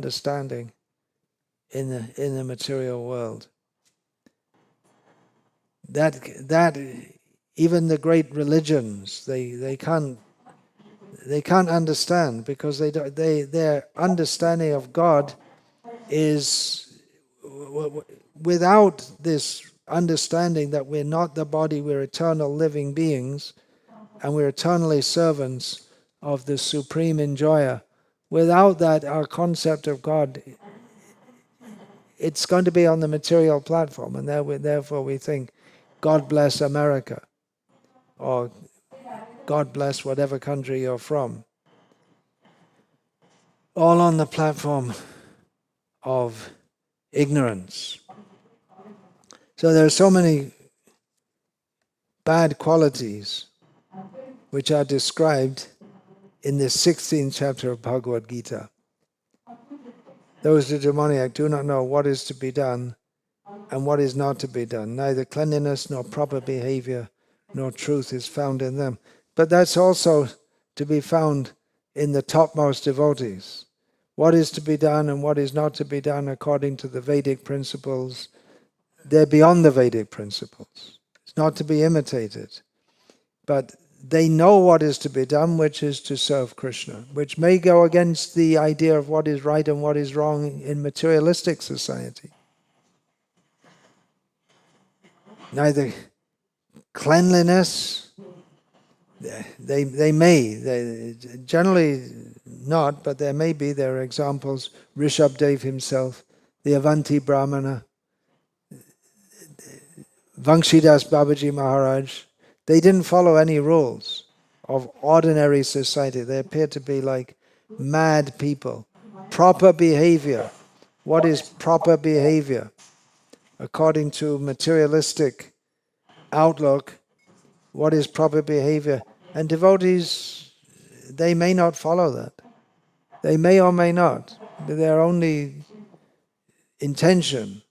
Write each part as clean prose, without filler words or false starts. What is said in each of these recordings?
understanding in the material world. That even the great religions they can't understand, because their understanding of God is without this understanding that we're not the body, we're eternal living beings, and we're eternally servants of the supreme enjoyer. Without that, our concept of God, it's going to be on the material platform, and therefore we think, God bless America, or God bless whatever country you're from. All on the platform of ignorance. So there are so many bad qualities which are described in the 16th chapter of Bhagavad Gita. Those who are demoniac do not know what is to be done and what is not to be done. Neither cleanliness nor proper behavior nor truth is found in them. But that's also to be found in the topmost devotees. What is to be done and what is not to be done according to the Vedic principles, they're beyond the Vedic principles. It's not to be imitated. But they know what is to be done, which is to serve Krishna, which may go against the idea of what is right and what is wrong in materialistic society. Neither cleanliness, they may, generally not, but there are examples. Rishabdev himself, the Avanti Brahmana, Vangshidas Babaji Maharaj, they didn't follow any rules of ordinary society. They appeared to be like mad people. Proper behavior. What is proper behavior? According to materialistic outlook, what is proper behavior? And devotees, they may not follow that. They may or may not. Their only intention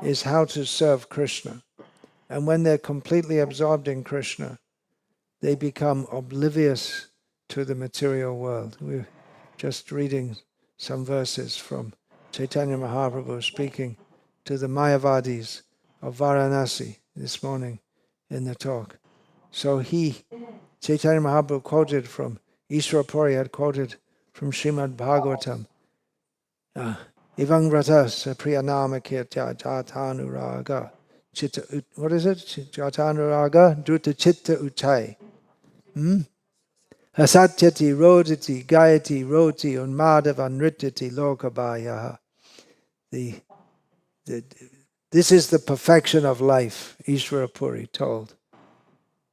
is how to serve Krishna. And when they're completely absorbed in Krishna, they become oblivious to the material world. We're just reading some verses from Chaitanya Mahaprabhu speaking to the Mayavadis of Varanasi this morning in the talk. So Chaitanya Mahaprabhu quoted from, Ishwara Puri had quoted from Srimad Bhagavatam, Ivang Vratas Priyanama Kirtya Jatanuraga. What is it? Jatanuraga Druta Chitta Uchai. Hasatyati rodati gayati roti unmadava nrityati lokabhayaha. This is the perfection of life, Ishwara Puri told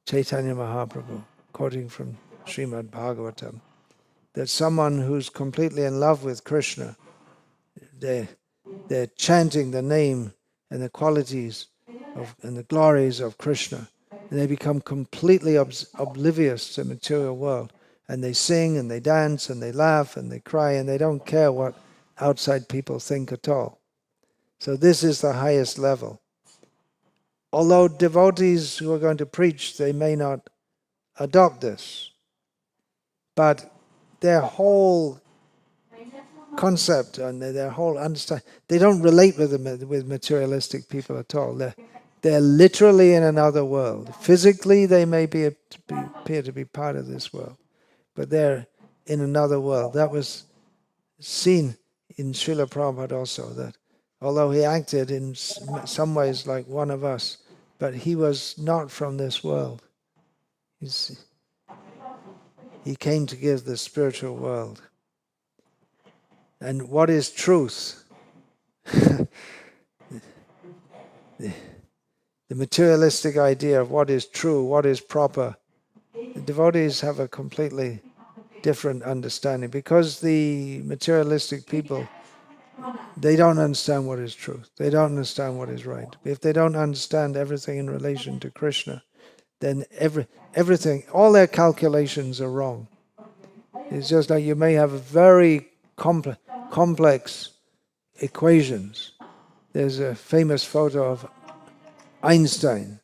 Chaitanya Mahaprabhu, quoting from Srimad Bhagavatam, that someone who's completely in love with Krishna, they're chanting the name and the qualities and the glories of Krishna, and they become completely oblivious to the material world. And they sing and they dance and they laugh and they cry and they don't care what outside people think at all. So this is the highest level. Although devotees who are going to preach, they may not adopt this. But their whole concept and their whole understanding, they don't relate with materialistic people at all. They're literally in another world. Physically, they may appear to be part of this world, but they're in another world. That was seen in Srila Prabhupada also, that although he acted in some ways like one of us, but he was not from this world. He came to give the spiritual world. And what is truth? The materialistic idea of what is true, what is proper, the devotees have a completely different understanding, because the materialistic people, they don't understand what is truth. They don't understand what is right. If they don't understand everything in relation to Krishna, then everything, all their calculations are wrong. It's just like you may have very complex equations. There's a famous photo of Einstein,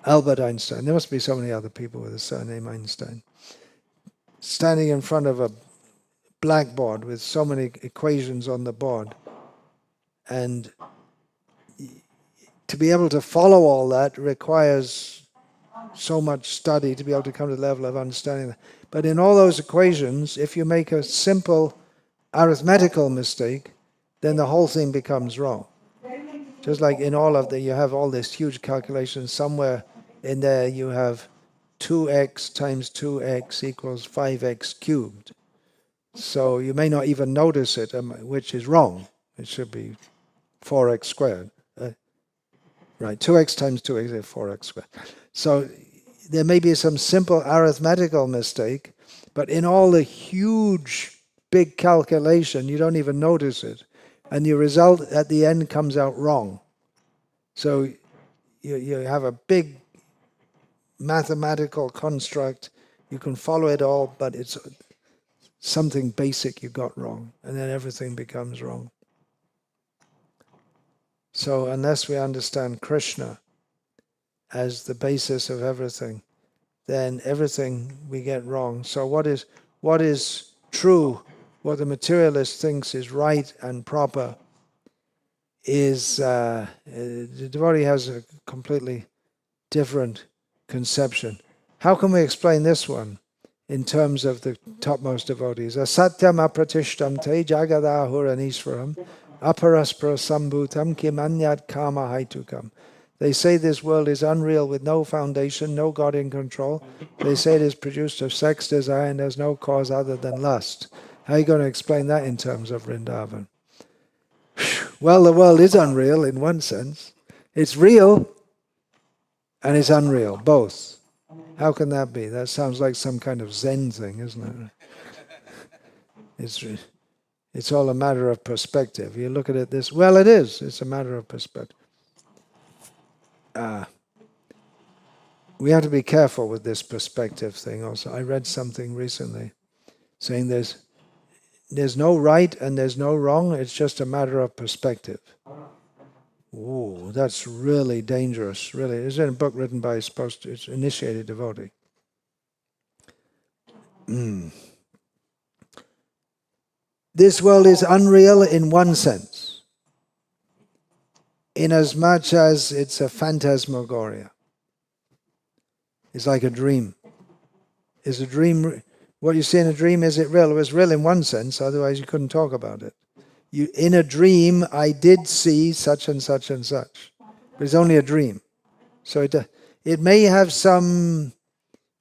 Albert Einstein. There must be so many other people with the surname Einstein, standing in front of a blackboard with so many equations on the board. And to be able to follow all that requires so much study to be able to come to the level of understanding that. But in all those equations, if you make a simple arithmetical mistake, then the whole thing becomes wrong. Just like in all of you have all this huge calculation, somewhere in there you have 2x times 2x equals 5x cubed. So you may not even notice it, which is wrong. It should be 4x squared. Right, 2x times 2x is 4x squared. So there may be some simple arithmetical mistake, but in all the huge, big calculation, you don't even notice it. And your result at the end comes out wrong. So you have a big mathematical construct. You can follow it all, but it's something basic you got wrong. And then everything becomes wrong. So unless we understand Krishna as the basis of everything, then everything we get wrong. So what is true, what the materialist thinks is right and proper, is the devotee has a completely different conception. How can we explain this one in terms of the topmost devotees? Asatyam apratishtam te jagadahuranishvaram aparaspara sambhutam kim anyat kama haitukam. They say this world is unreal with no foundation, no God in control. They say it is produced of sex desire and has no cause other than lust. How are you going to explain that in terms of Vrindavan? Well, the world is unreal in one sense. It's real and it's unreal, both. How can that be? That sounds like some kind of Zen thing, isn't it? It's all a matter of perspective. You look at it this, well, it is. It's a matter of perspective. We have to be careful with this perspective thing also. I read something recently saying there's no right and there's no wrong, it's just a matter of perspective. Ooh, that's really dangerous, really. It's in a book written by it's initiated devotee. This world is unreal in one sense, inasmuch as it's a phantasmagoria. It's like a dream. Is a dream, what you see in a dream, is it real? It was real in one sense, otherwise you couldn't talk about it. In a dream, I did see such and such and such. But it's only a dream. So it may have some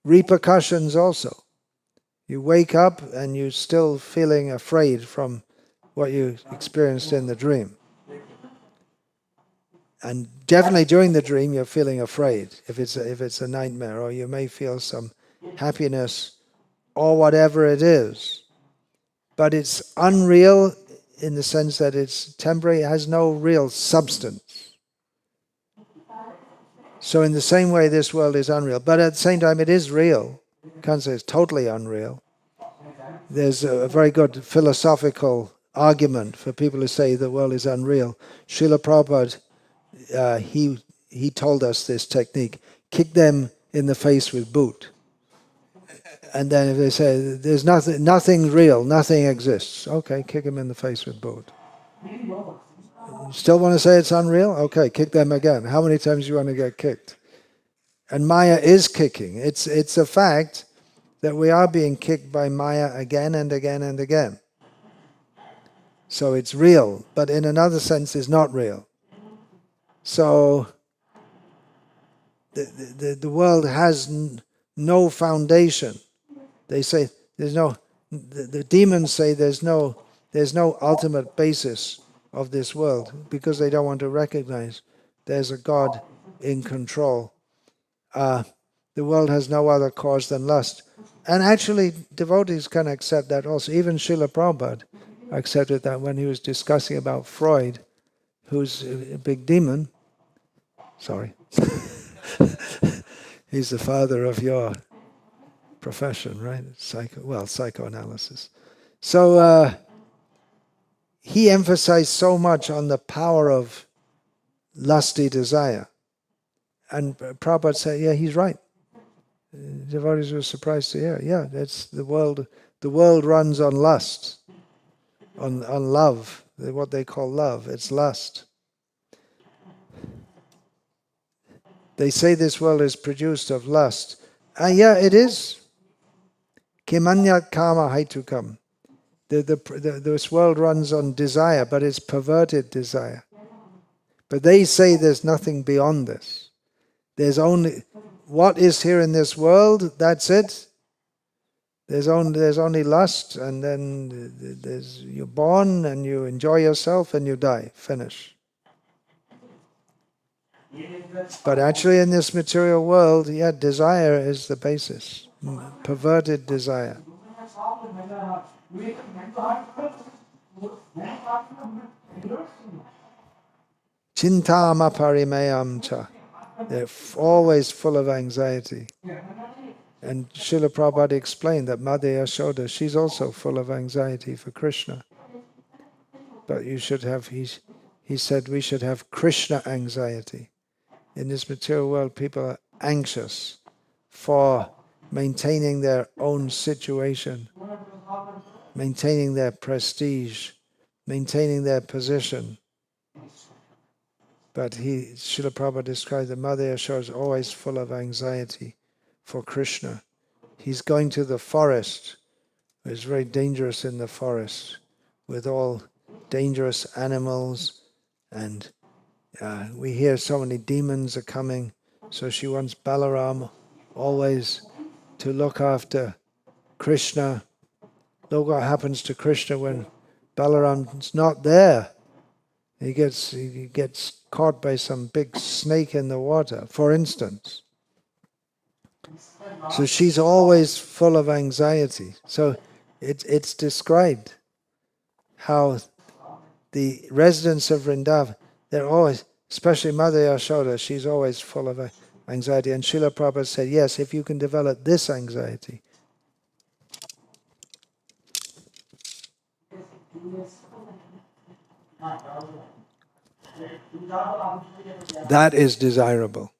repercussions also. You wake up and you're still feeling afraid from what you experienced in the dream. And definitely during the dream you're feeling afraid if it's a nightmare, or you may feel some happiness or whatever it is. But it's unreal in the sense that it's temporary, it has no real substance. So in the same way this world is unreal, but at the same time it is real. You can't say it's totally unreal. There's a very good philosophical argument for people who say the world is unreal. Srila Prabhupada, he told us this technique: kick them in the face with boot. And then if they say, there's nothing real, nothing exists, okay, kick them in the face with boot. Still want to say it's unreal? Okay, kick them again. How many times do you want to get kicked? And Maya is kicking. It's a fact that we are being kicked by Maya again and again and again. So it's real, but in another sense it's not real. So the world has no foundation. They say the demons say there's no ultimate basis of this world because they don't want to recognize there's a God in control. The world has no other cause than lust. And actually, devotees can accept that also. Even Srila Prabhupada accepted that when he was discussing about Freud, who's a big demon. Sorry. He's the father of your profession, right? Psychoanalysis. So he emphasized so much on the power of lusty desire. And Prabhupada said, yeah, he's right. Devotees were surprised to hear, yeah, that's the world. The world runs on lust, on love, what they call love. It's lust. They say this world is produced of lust. Yeah, it is. Kimanyat kama haitukam. This world runs on desire, but it's perverted desire. But they say there's nothing beyond this. There's only what is here in this world, that's it. There's only lust, and then you're born and you enjoy yourself and you die. Finish. But actually in this material world, yeah, desire is the basis. Perverted desire. Chintama parimayam cha. They're always full of anxiety. And Srila Prabhupada explained that Mother Yashoda, she's also full of anxiety for Krishna. But you should have, he said we should have Krishna anxiety. In this material world, people are anxious for maintaining their own situation, maintaining their prestige, maintaining their position. But Srila Prabhupada described that Mother Yashoda is always full of anxiety for Krishna. He's going to the forest. It's very dangerous in the forest with all dangerous animals, and we hear so many demons are coming. So she wants Balaram always to look after Krishna. Look what happens to Krishna when Balaram's not there. He gets caught by some big snake in the water, for instance. So she's always full of anxiety. So it's described how the residents of Vrindavan, they're always, especially Mother Yashoda, she's always full of anxiety. And Srila Prabhupada said, yes, if you can develop this anxiety, that is desirable.